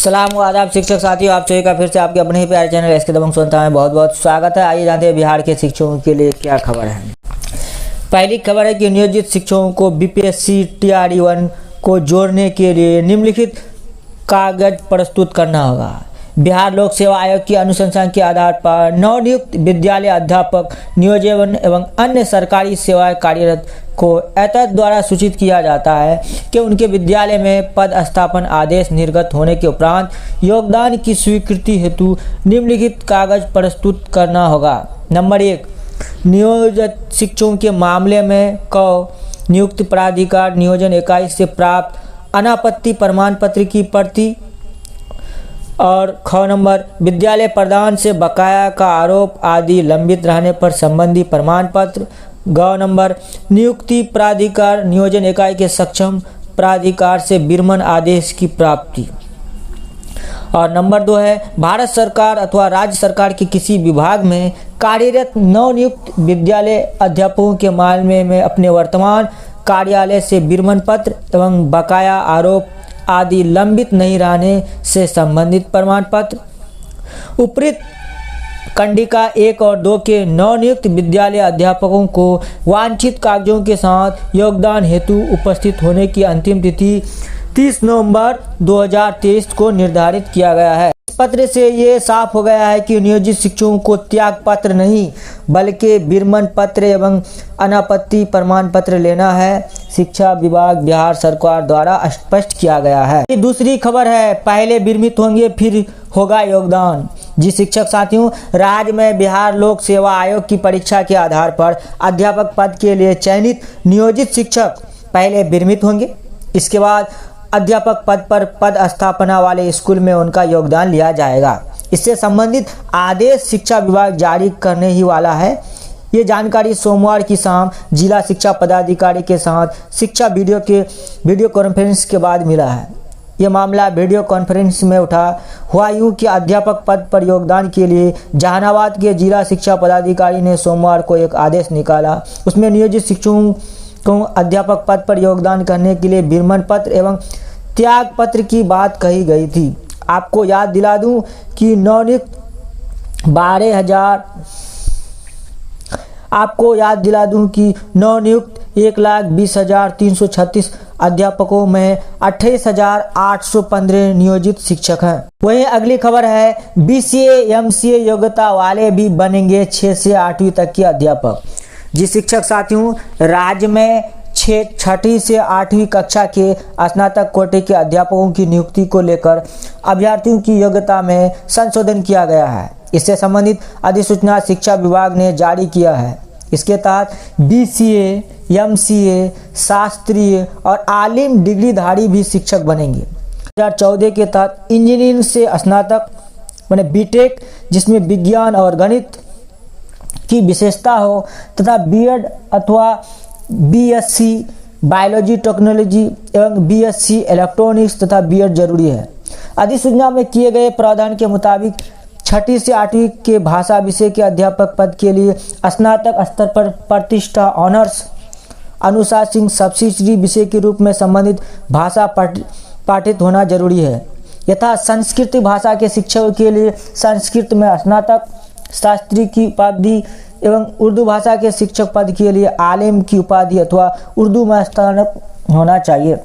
सलाम आदाब शिक्षक साथियों, आप सभी का फिर से आपके अपने ही प्यारे चैनल एसके दबंग सुनता में बहुत बहुत स्वागत है। आइए जानते हैं बिहार के शिक्षकों के लिए क्या खबर है। पहली खबर है कि नियोजित शिक्षकों को बीपीएससी TRE-1 को जोड़ने के लिए निम्नलिखित कागज प्रस्तुत करना होगा। बिहार लोक सेवा आयोग की अनुशंसा के आधार पर नवनियुक्त विद्यालय अध्यापक, नियोजन एवं अन्य सरकारी सेवाएं कार्यरत को एतद द्वारा सूचित किया जाता है कि उनके विद्यालय में पद स्थापन आदेश निर्गत होने के उपरांत योगदान की स्वीकृति हेतु निम्नलिखित कागज प्रस्तुत करना होगा। नंबर 1, नियोजित शिक्षकों के मामले में नियुक्त प्राधिकार नियोजन इकाई से प्राप्त अनापत्ति प्रमाण पत्र की प्रति। और ख नंबर, विद्यालय प्रधान से बकाया का आरोप आदि लंबित रहने पर संबंधी प्रमाण पत्र। ग नंबर, नियुक्ति प्राधिकार नियोजन इकाई के सक्षम प्राधिकार से विरमण आदेश की प्राप्ति। और नंबर 2 है, भारत सरकार अथवा राज्य सरकार के किसी विभाग में कार्यरत नवनियुक्त विद्यालय अध्यापकों के मामले में अपने वर्तमान कार्यालय से विरमण पत्र एवं बकाया आरोप आदि लंबित नहीं रहने से संबंधित प्रमाण पत्र। उपरोक्त कंडिका 1 और 2 के नवनियुक्त विद्यालय अध्यापकों को वांछित कागजों के साथ योगदान हेतु उपस्थित होने की अंतिम तिथि 30 नवंबर 2023 को निर्धारित किया गया है। इस पत्र से ये साफ हो गया है कि नियोजित शिक्षकों को त्याग पत्र नहीं बल्कि विरमण पत्र एवं अनापत्ति प्रमाण पत्र लेना है। शिक्षा विभाग बिहार सरकार द्वारा स्पष्ट किया गया है। दूसरी खबर है, पहले विरमित होंगे फिर होगा योगदान। जी शिक्षक साथियों, राज्य में बिहार लोक सेवा आयोग की परीक्षा के आधार पर अध्यापक पद के लिए चयनित नियोजित शिक्षक पहले विरमित होंगे। इसके बाद अध्यापक पद पर पद स्थापना वाले स्कूल में उनका योगदान लिया जाएगा। इससे संबंधित आदेश शिक्षा विभाग जारी करने ही वाला है। ये जानकारी सोमवार की शाम जिला शिक्षा पदाधिकारी के साथ शिक्षा वीडियो कॉन्फ्रेंस के बाद मिला है। ये मामला वीडियो कॉन्फ्रेंस में उठा हुआ यूं कि अध्यापक पद पर योगदान के लिए जहानाबाद के जिला शिक्षा पदाधिकारी ने सोमवार को एक आदेश निकाला। उसमें नियोजित शिक्षकों को अध्यापक पद पर योगदान करने के लिए विरमण पत्र एवं त्याग पत्र की बात कही गई थी। आपको याद दिला दूं कि नवनियुक्त 1,20,336 अध्यापकों में 28,815 नियोजित शिक्षक हैं। वहीं अगली खबर है, BCA MCA योग्यता वाले भी बनेंगे 6 से 8वीं तक के अध्यापक। जी शिक्षक साथियों, राज्य में 6ठी से 8वीं कक्षा के स्नातक कोटि के अध्यापकों की नियुक्ति को लेकर अभ्यर्थियों की योग्यता में संशोधन किया गया है। इससे संबंधित अधिसूचना शिक्षा विभाग ने जारी किया है। इसके तहत BCA MCA शास्त्रीय और आलिम डिग्रीधारी भी शिक्षक बनेंगे। 2014 के तहत इंजीनियरिंग से स्नातक माने BTech जिसमें विज्ञान और गणित की विशेषता हो तथा B.Ed अथवा BSc बायोलॉजी टेक्नोलॉजी एवं BSc इलेक्ट्रॉनिक्स तथा B.Ed जरूरी है। अधिसूचना में किए गए प्रावधान के मुताबिक 6ठी से 8वीं के भाषा विषय के अध्यापक पद के लिए स्नातक स्तर पर प्रतिष्ठा ऑनर्स अनुशासन सब्सिडरी विषय के रूप में संबंधित भाषा पाठित होना जरूरी है। यथा संस्कृत भाषा के शिक्षकों के लिए संस्कृत में स्नातक शास्त्री की उपाधि एवं उर्दू भाषा के शिक्षक पद के लिए आलिम की उपाधि अथवा उर्दू में स्नातक होना चाहिए।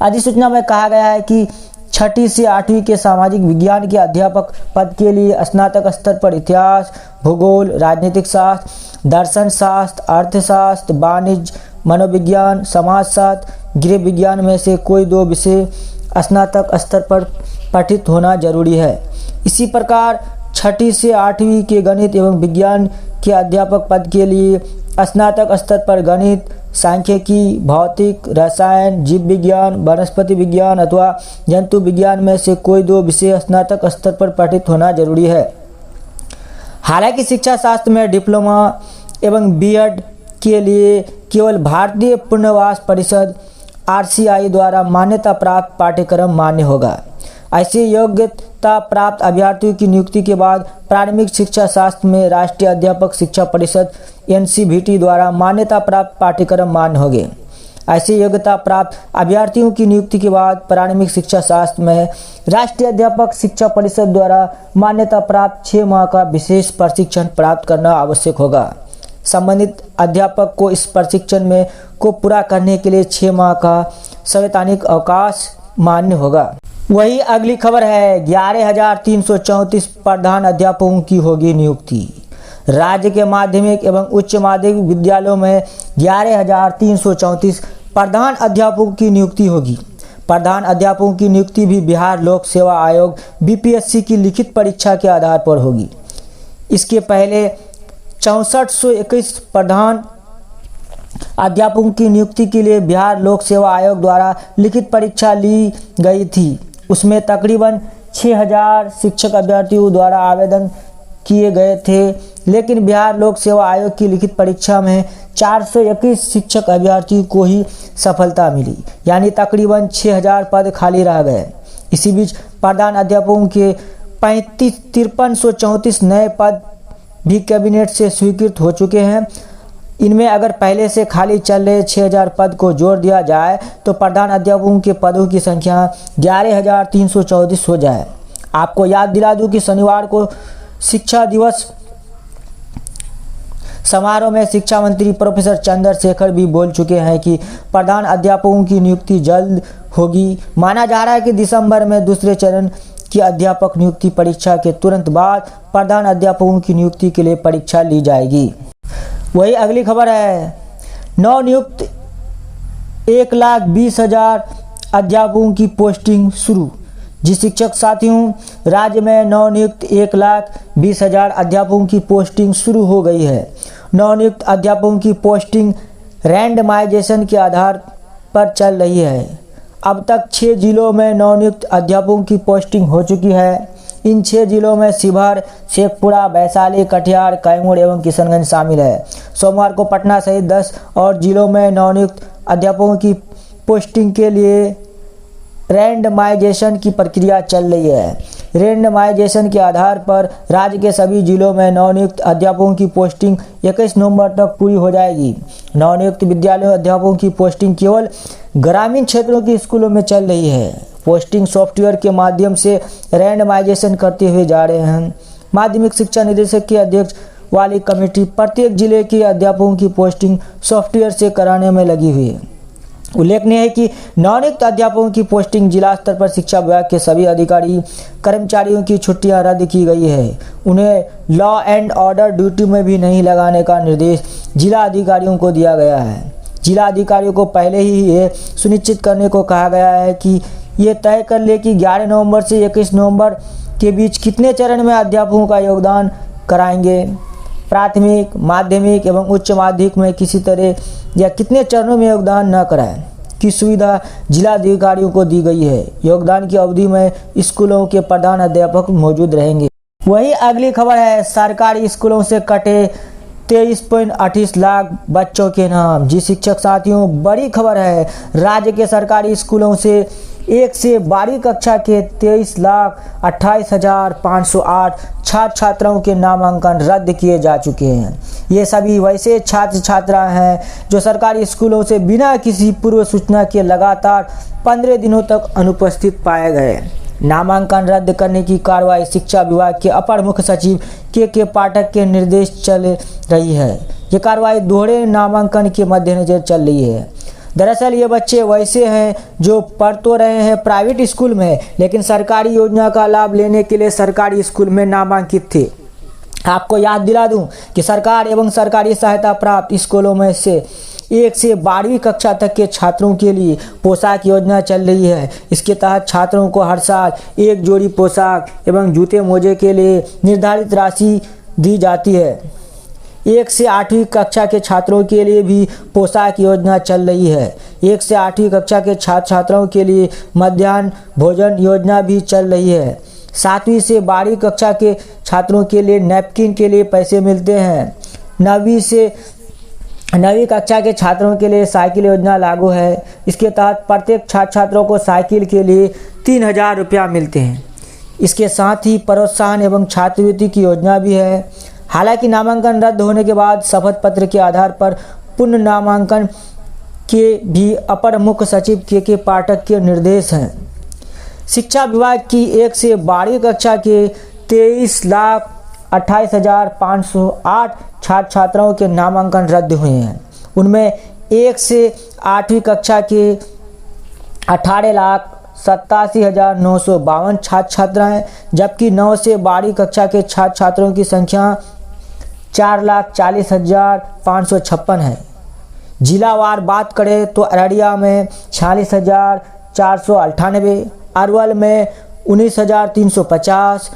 अधिसूचना में कहा गया है कि 6ठी से 8वीं के सामाजिक विज्ञान के अध्यापक पद के लिए स्नातक स्तर पर इतिहास, भूगोल, राजनीतिक शास्त्र, दर्शन शास्त्र, अर्थशास्त्र, वाणिज्य, मनोविज्ञान, समाजशास्त्र, गृह विज्ञान में से कोई 2 विषय स्नातक स्तर पर पठित होना जरूरी है। इसी प्रकार 6ठी से 8वीं के गणित एवं विज्ञान के अध्यापक पद के लिए स्नातक स्तर पर गणित, सांख्यिकी, भौतिक, रसायन, जीव विज्ञान, वनस्पति विज्ञान अथवा जंतु विज्ञान में से कोई 2 विषय स्नातक स्तर पर पठित होना जरूरी है। हालांकि शिक्षा शास्त्र में डिप्लोमा एवं B.Ed के लिए केवल भारतीय पुनर्वास परिषद RCI द्वारा मान्यता प्राप्त पाठ्यक्रम मान्य होगा। ऐसी योग्यता प्राप्त अभ्यर्थियों की नियुक्ति के बाद प्राथमिक शिक्षा शास्त्र में राष्ट्रीय अध्यापक शिक्षा परिषद NCVT द्वारा मान्यता प्राप्त पाठ्यक्रम मान्य होंगे। ऐसी योग्यता प्राप्त अभ्यर्थियों की नियुक्ति के बाद प्रारंभिक शिक्षा शास्त्र में राष्ट्रीय अध्यापक शिक्षा परिषद द्वारा मान्यता प्राप्त 6 माह का विशेष प्रशिक्षण प्राप्त करना आवश्यक होगा। संबंधित अध्यापक को इस प्रशिक्षण में को पूरा करने के लिए 6 माह का संवैधानिक अवकाश मान्य होगा। वही अगली खबर है, 11,334 प्रधान अध्यापकों की होगी नियुक्ति। राज्य के माध्यमिक एवं उच्च माध्यमिक विद्यालयों में 11,334 प्रधान अध्यापकों की नियुक्ति होगी। प्रधान अध्यापकों की नियुक्ति भी बिहार लोक सेवा आयोग बीपीएससी की लिखित परीक्षा के आधार पर होगी। इसके पहले 6421 प्रधान अध्यापकों की नियुक्ति के लिए बिहार लोक सेवा आयोग द्वारा लिखित परीक्षा ली गई थी। उसमें तकरीबन 6,000 शिक्षक अभ्यर्थियों द्वारा आवेदन किए गए थे, लेकिन बिहार लोक सेवा आयोग की लिखित परीक्षा में 421 शिक्षक अभ्यर्थियों को ही सफलता मिली, यानी तकरीबन 6,000 पद खाली रह गए। इसी बीच प्रधान अध्यापकों के 5334 नए पद भी कैबिनेट से स्वीकृत हो चुके हैं। इनमें अगर पहले से खाली चल रहे 6,000 पद को जोड़ दिया जाए तो प्रधान अध्यापकों के पदों की संख्या 11,334 हो जाए। आपको याद दिला दूं कि शनिवार को शिक्षा दिवस समारोह में शिक्षा मंत्री प्रोफेसर चंद्रशेखर भी बोल चुके हैं कि प्रधान अध्यापकों की नियुक्ति जल्द होगी। माना जा रहा है कि दिसंबर में दूसरे चरण की अध्यापक नियुक्ति परीक्षा के तुरंत बाद प्रधान अध्यापकों की नियुक्ति के लिए परीक्षा ली जाएगी। वही अगली खबर है, नव नियुक्त 1,20,000 अध्यापकों की पोस्टिंग शुरू। जी शिक्षक साथियों, राज्य में नवनियुक्त 1,20,000 अध्यापकों की पोस्टिंग शुरू हो गई है। नवनियुक्त अध्यापकों की पोस्टिंग रैंडमाइजेशन के आधार पर चल रही है। अब तक 6 जिलों में नवनियुक्त अध्यापकों की पोस्टिंग हो चुकी है। इन 6 जिलों में शिवहर, शेखपुरा, वैशाली, कटिहार, कैमूर एवं किशनगंज शामिल है। सोमवार को पटना सहित 10 और जिलों में नवनियुक्त अध्यापकों की पोस्टिंग के लिए रैंडमाइजेशन की प्रक्रिया चल रही है। रैंडमाइजेशन के आधार पर राज्य के सभी जिलों में नवनियुक्त अध्यापकों की पोस्टिंग 21 नवंबर तक पूरी हो जाएगी। नवनियुक्त विद्यालयों अध्यापकों की पोस्टिंग केवल ग्रामीण क्षेत्रों के स्कूलों में चल रही है। पोस्टिंग सॉफ्टवेयर के माध्यम से रैंडमाइजेशन करते हुए जा रहे हैं। माध्यमिक शिक्षा निदेशक की अध्यक्ष वाली कमेटी प्रत्येक जिले के अध्यापकों की पोस्टिंग सॉफ्टवेयर से कराने में लगी हुई है। उल्लेखनीय है कि नवनियुक्त अध्यापकों की पोस्टिंग जिला स्तर पर शिक्षा विभाग के सभी अधिकारी कर्मचारियों की छुट्टियां रद्द की गई है। उन्हें लॉ एंड ऑर्डर ड्यूटी में भी नहीं लगाने का निर्देश जिला अधिकारियों को दिया गया है। जिला अधिकारियों को पहले ही ये सुनिश्चित करने को कहा गया है कि ये तय कर ले कि 11 नवंबर से 21 नवंबर के बीच कितने चरण में अध्यापकों का योगदान कराएंगे। प्राथमिक, माध्यमिक एवं उच्च माध्यमिक में किसी तरह या कितने चरणों में योगदान न कराएं की सुविधा जिला अधिकारियों को दी गई है। योगदान की अवधि में स्कूलों के प्रधान अध्यापक मौजूद रहेंगे। वही अगली खबर है, सरकारी स्कूलों से कटे 23.28 लाख बच्चों के नाम। जी शिक्षक साथियों, बड़ी खबर है। राज्य के सरकारी स्कूलों से 1 से 12वीं कक्षा के 23,28,508 छात्र छात्राओं के नामांकन रद्द किए जा चुके हैं। ये सभी वैसे छात्र छात्रा हैं जो सरकारी स्कूलों से बिना किसी पूर्व सूचना के लगातार 15 दिनों तक अनुपस्थित पाए गए। नामांकन रद्द करने की कार्रवाई शिक्षा विभाग के अपर मुख्य सचिव के पाठक के निर्देश चल रही है। ये कार्रवाई दोहरे नामांकन के मद्देनजर चल रही है। दरअसल ये बच्चे वैसे हैं जो पढ़ तो रहे हैं प्राइवेट स्कूल में, लेकिन सरकारी योजना का लाभ लेने के लिए सरकारी स्कूल में नामांकित थे। आपको याद दिला दूं कि सरकार एवं सरकारी सहायता प्राप्त स्कूलों में से 1 से 12वीं कक्षा तक के छात्रों के लिए पोशाक योजना चल रही है। इसके तहत छात्रों को हर साल 1 जोड़ी पोशाक एवं जूते मोजे के लिए निर्धारित राशि दी जाती है। 1 से 8वीं कक्षा के छात्रों के लिए भी पोशाक योजना चल रही है। 1 से 8वीं कक्षा के छात्र छात्राओं के लिए मध्याह्न भोजन योजना भी चल रही है। 7वीं से 12वीं कक्षा के छात्रों के लिए नैपकिन के लिए पैसे मिलते हैं। 9वीं कक्षा के छात्रों के लिए साइकिल योजना लागू है। इसके तहत प्रत्येक छात्र छात्रों को साइकिल के लिए 3,000 रुपया मिलते हैं। इसके साथ ही प्रोत्साहन एवं छात्रवृत्ति की योजना भी है। हालांकि नामांकन रद्द होने के बाद शपथ पत्र के आधार पर पुनः नामांकन के भी अपर मुख्य सचिव के पाठक के निर्देश हैं। शिक्षा विभाग की 1 से 12वीं कक्षा के 23,28,508 छात्र छात्राओं के नामांकन रद्द हुए हैं। उनमें 1 से 8वीं कक्षा के 18,87,952 छात्र छात्राएं, जबकि 9 से 12वीं कक्षा के छात्र छात्रों की संख्या 4,40,556 है। जिलावार बात करें तो अररिया में 46,498, अरवल में 19,350,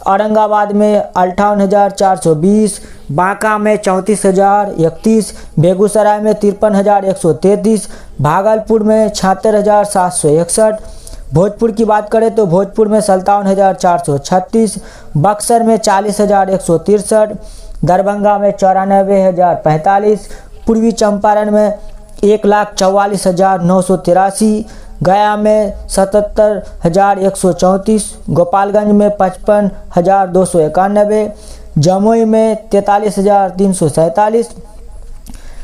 औरंगाबाद में 58,420, बांका में 34,031, बेगूसराय में 53,133, भागलपुर में 76,761, भोजपुर की बात करें तो भोजपुर में 57,436, बक्सर में 40,163, दरभंगा में 94,045, पूर्वी चंपारण में 1,44,983, गया में 77,134, गोपालगंज में 55,291, जमुई में 43,347,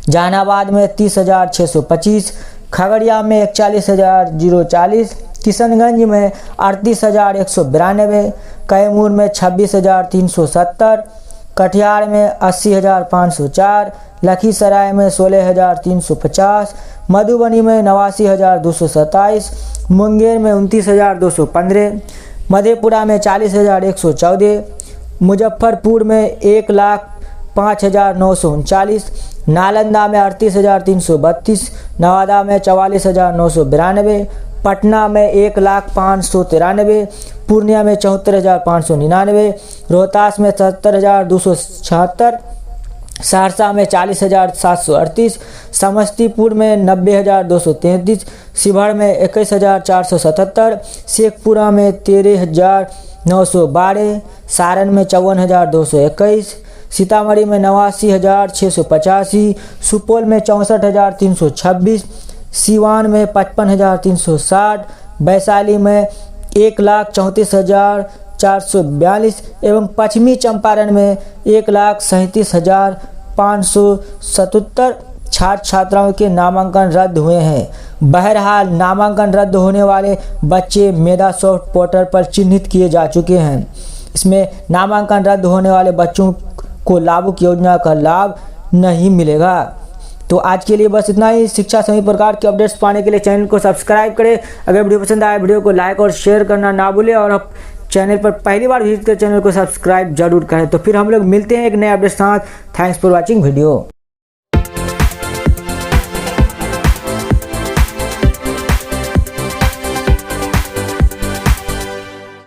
जहानाबाद में 30,625, खगड़िया में 41,040, किशनगंज में 38,192, कैमूर में 26,370, कटिहार में 80,504, लखीसराय में 16,350, मधुबनी में 89,227, मुंगेर में 29,215, मधेपुरा में 40,114, मुजफ्फरपुर में 1,05,939, नालंदा में 38,332, नवादा में 44,992, पटना में 1,05,93, पूर्णिया में 74,599, रोहतास में 70,276, सहरसा में 40,738, समस्तीपुर में 90,233, शिवहर में 21,477, शेखपुरा में 13,912, सारण में 54,221, सीतामढ़ी में 89,685, सुपौल में 64,326, सीवान में 55,360, वैशाली में 1,34,442 एवं पश्चिमी चंपारण में 1,37,577 छात्र छात्राओं के नामांकन रद्द हुए हैं। बहरहाल नामांकन रद्द होने वाले बच्चे मेधा सॉफ्ट पोर्टल पर चिन्हित किए जा चुके हैं। इसमें नामांकन रद्द होने वाले बच्चों को लाभुक योजना का लाभ नहीं मिलेगा। तो आज के लिए बस इतना ही। शिक्षा सभी प्रकार के अपडेट्स पाने के लिए चैनल को सब्सक्राइब करें। अगर वीडियो पसंद आए वीडियो को लाइक और शेयर करना ना भूलें, और आप चैनल पर पहली बार विजिट कर चैनल को सब्सक्राइब जरूर करें। तो फिर हम लोग मिलते हैं एक नए अपडेट के साथ। Thanks for watching video.